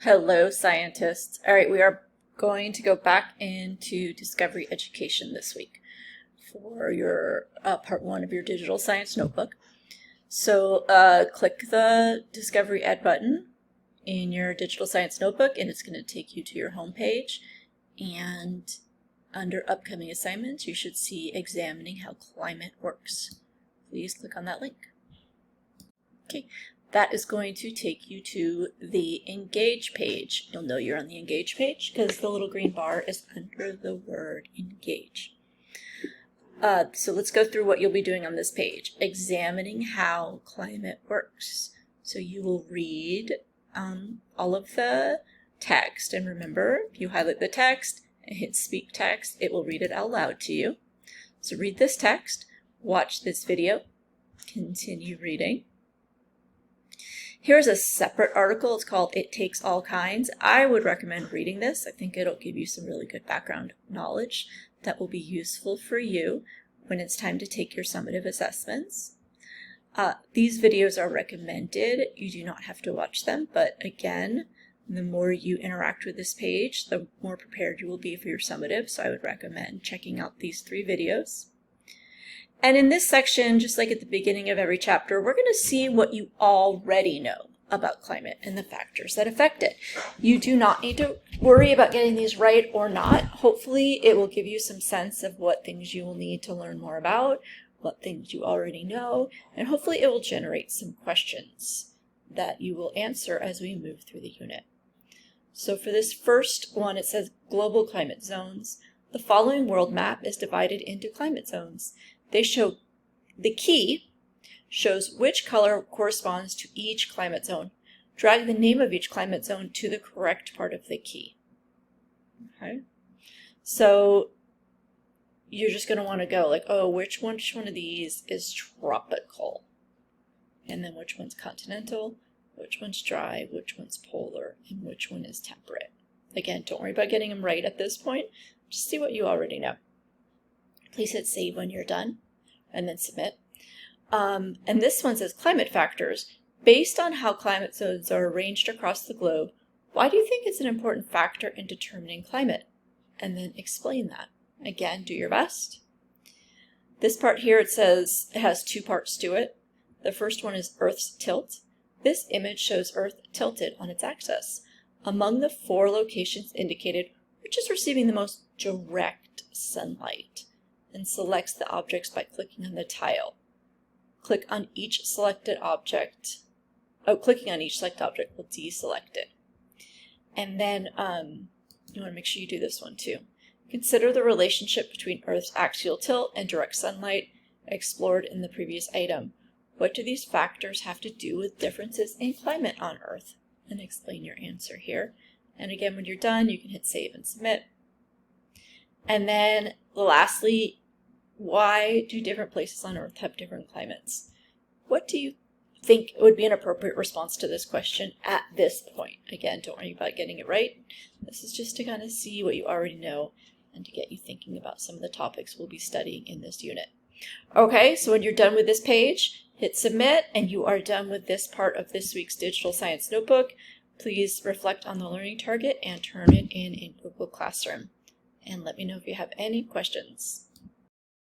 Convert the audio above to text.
Hello, scientists. All right, we are going to go back into Discovery Education this week for your part one of your digital science notebook. So click the Discovery Ed button in your digital science notebook, and it's going to take you to your home page. And under upcoming assignments, you should see Examining How Climate Works. Please click on that link. Okay. That is going to take you to the Engage page. You'll know you're on the Engage page because the little green bar is under the word Engage. So let's go through what you'll be doing on this page. Examining how climate works. So you will read all of the text, and remember, if you highlight the text and hit Speak Text, it will read it out loud to you. So read this text, watch this video, continue reading. Here's a separate article. It's called It Takes All Kinds. I would recommend reading this. I think it'll give you some really good background knowledge that will be useful for you when it's time to take your summative assessments. These videos are recommended. You do not have to watch them, but again, the more you interact with this page, the more prepared you will be for your summative. So I would recommend checking out these 3 videos. And in this section, just like at the beginning of every chapter, we're going to see what you already know about climate and the factors that affect it. You do not need to worry about getting these right or not. Hopefully, it will give you some sense of what things you will need to learn more about, what things you already know, and hopefully it will generate some questions that you will answer as we move through the unit. So for this first one, it says Global Climate Zones. The following world map is divided into climate zones. The key shows which color corresponds to each climate zone. Drag the name of each climate zone to the correct part of the key. Okay, so you're just going to want to go like, oh, which one of these is tropical? And then which one's continental, which one's dry, which one's polar, and which one is temperate. Again, don't worry about getting them right at this point. Just see what you already know. Please hit save when you're done, and then submit. And this one says climate factors. Based on how climate zones are arranged across the globe, why do you think it's an important factor in determining climate? And then explain that. Again, do your best. This part here, it says it has 2 parts to it. The first one is Earth's tilt. This image shows Earth tilted on its axis. Among the 4 locations indicated, which is receiving the most direct sunlight? And selects the objects by clicking on the tile. Click on each selected object. Clicking on each selected object will deselect it. And then you want to make sure you do this one too. Consider the relationship between Earth's axial tilt and direct sunlight explored in the previous item. What do these factors have to do with differences in climate on Earth? And explain your answer here. And again, when you're done, you can hit save and submit. And then lastly, why do different places on Earth have different climates? What do you think would be an appropriate response to this question at this point? Again, don't worry about getting it right. This is just to kind of see what you already know and to get you thinking about some of the topics we'll be studying in this unit. Okay, so when you're done with this page, hit submit, and you are done with this part of this week's digital science notebook. Please reflect on the learning target and turn it in Google Classroom. And let me know if you have any questions.